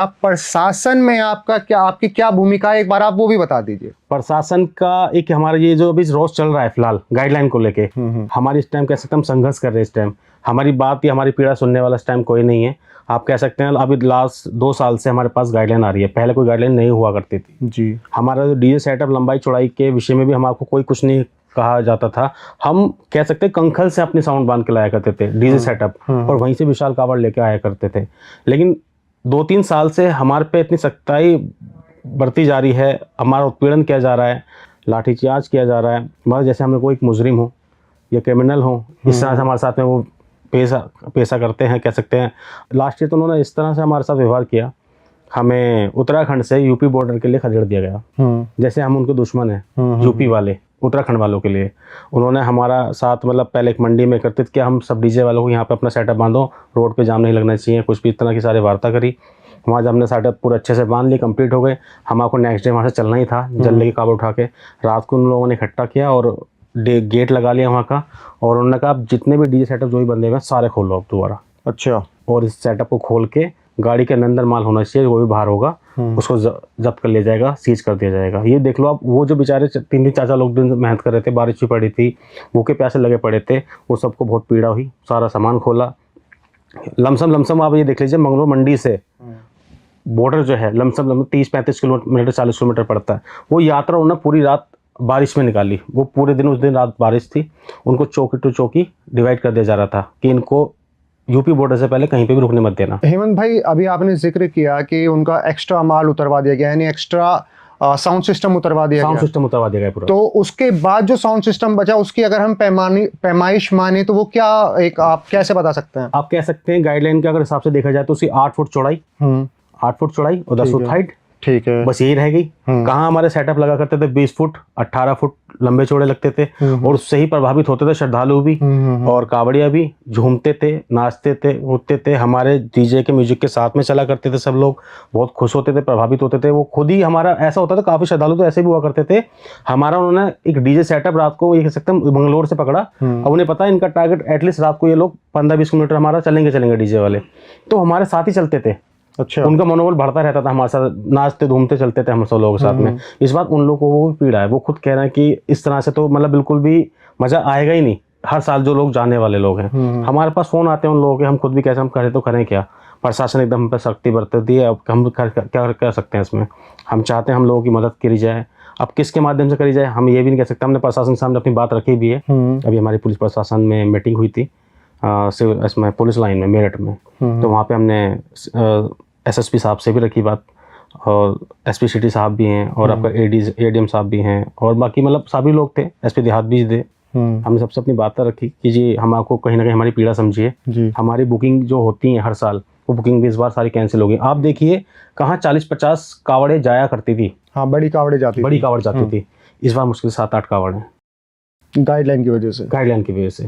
आप प्रशासन में आपकी क्या भूमिका है, एक बार आप वो भी बता दीजिए। प्रशासन का एक हमारा ये जो अभी रोज चल रहा है फिलहाल गाइडलाइन को लेके, हमारी इस टाइम कह सकते हैं हम संघर्ष कर रहे हैं। इस टाइम हमारी बात या हमारी पीड़ा सुनने वाला इस टाइम कोई नहीं है। आप कह सकते हैं अभी लास्ट 2 साल से हमारे पास गाइडलाइन आ रही है, पहले कोई गाइडलाइन नहीं हुआ करती थी जी। हमारा जो डीजे सेटअप लंबाई चौड़ाई के विषय में भी हम आपको कोई कुछ नहीं कहा जाता था। हम कह सकते हैं कंखल से अपनी साउंड बांध के लाया करते थे डीजे सेटअप, और वहीं से विशाल कावड़ लेके आया करते थे। लेकिन 2-3 साल से हमारे पे इतनी सख्ताई बढ़ती जा रही है, हमारा उत्पीड़न किया जा रहा है, लाठीचार्ज किया जा रहा है, मतलब जैसे हमें कोई मुजरिम हो या क्रिमिनल हो, इस तरह से हमारे साथ में वो पेशा करते हैं, कह सकते हैं। लास्ट ईयर तो उन्होंने इस तरह से हमारे साथ व्यवहार किया, हमें उत्तराखंड से यूपी बॉर्डर के लिए खदेड़ दिया गया, जैसे हम उनके दुश्मन हैं यूपी वाले उत्तराखंड वालों के लिए। उन्होंने हमारा साथ मतलब पहले एक मंडी में एकत्रित किया, हम सब डीजे वालों को यहाँ पे अपना सेटअप बांधो, रोड पे जाम नहीं लगना चाहिए, कुछ भी इस तरह की सारी वार्ता करी। वहाँ जब हमने सेटअप पूरा अच्छे से बांध लिया, कंप्लीट हो गए, हम आपको नेक्स्ट डे वहाँ से चलना ही था, जल्ले की काबू उठा के रात को उन लोगों ने इकट्ठा किया और गेट लगा लिया वहाँ का, और उन्होंने कहा आप जितने भी डीजे सेटअप जो भी बंदे हुए हैं सारे खोलो अब दोबारा। अच्छा। और इस सेटअप को खोल के गाड़ी के अंदर माल होना चाहिए, वो भी बाहर होगा, उसको जब्त कर लिया जाएगा, सीज कर दिया जाएगा। ये देख लो आप, वो जो बेचारे 3 चाचा लोग दिन मेहनत कर रहे थे, बारिश भी पड़ी थी, भूखे प्यासे लगे पड़े थे, वो सबको बहुत पीड़ा हुई, सारा सामान खोला। लमसम आप ये देख लीजिए, मंगलोर मंडी से बॉर्डर जो है लमसम 30-35 किलोमीटर 40 किलोमीटर पड़ता है। वो यात्रा उन्होंने पूरी रात बारिश में निकाली, वो पूरे दिन, उस दिन रात बारिश थी, उनको चौकी टू चौकी डिवाइड कर दिया जा रहा था कि इनको यूपी बॉर्डर से पहले कहीं पे भी रुकने मत देना। हेमंत भाई, अभी आपने जिक्र किया कि उनका एक्स्ट्रा माल उतरवा दिया गया, यानी एक्स्ट्रा साउंड सिस्टम उतरवा दिया गया पूरा। तो उसके बाद जो साउंड सिस्टम बचा, उसकी अगर हम पैमाइश माने तो वो क्या, एक आप कैसे बता सकते हैं? आप कह सकते हैं गाइडलाइन के अगर हिसाब से देखा जाए तो उसकी 8 फुट चौड़ाई, 8 फुट चौड़ाई और 10 फुट हाइट, ठीक है, बस यही रह गई। कहाँ हमारे सेटअप लगा करते थे 20 फुट 18 फुट लंबे चौड़े लगते थे, और उससे ही प्रभावित होते थे श्रद्धालु भी और कावड़िया भी, झूमते थे, नाचते थे, उठते थे, हमारे डीजे के म्यूजिक के साथ में चला करते थे। सब लोग बहुत खुश होते थे, प्रभावित होते थे। वो खुद ही हमारा ऐसा होता था, काफी श्रद्धालु तो ऐसे भी हुआ करते थे। हमारा उन्होंने एक डीजे सेटअप रात को ये कह सकते हैं मंगलोर से पकड़ा, अब उन्हें पता है इनका टारगेट एटलीस्ट रात को ये लोग 15-20 किलोमीटर हमारा चलेंगे डीजे वाले, तो हमारे साथ ही चलते थे। अच्छा। उनका मनोबल बढ़ता रहता था, हमारे साथ नाचते घूमते चलते थे हम सब लोगों के साथ में। इस बात उन लोगों को वो पीड़ा है, वो खुद कह रहे हैं कि इस तरह से तो मतलब बिल्कुल भी मजा आएगा ही नहीं। हर साल जो लोग जाने वाले लोग हैं, हमारे पास फोन आते हैं उन लोगों के, हम खुद भी कैसे हम करें तो करें क्या, प्रशासन एकदम हम पर सख्ती बरतती है। अब हम क्या कर सकते हैं इसमें? हम चाहते हैं हम लोगों की मदद करी जाए, अब किसके माध्यम से करी जाए हम ये भी नहीं कह सकते। हमने प्रशासन के सामने अपनी बात रखी भी है, अभी हमारी पुलिस प्रशासन में मीटिंग हुई थी इसमें पुलिस लाइन में मेरठ में, तो वहाँ पे हमने एसएसपी साहब से भी रखी बात, और एसपी सिटी साहब भी हैं, और आपका एडीएम साहब भी हैं, और बाकी मतलब सभी लोग थे, एसपी देहात भी थे। हमने सबसे अपनी बात रखी कि जी हम आपको कहीं ना कहीं हमारी पीड़ा समझिए। हमारी बुकिंग जो होती है हर साल, वो बुकिंग भी इस बार सारी कैंसिल हो गई। आप देखिए कहाँ 40-50 कावड़े जाया करती थी, हाँ बड़ी कावड़ जाती थी, इस बार मुश्किल 7-8 कावड़ हैं, गाइडलाइन की वजह से।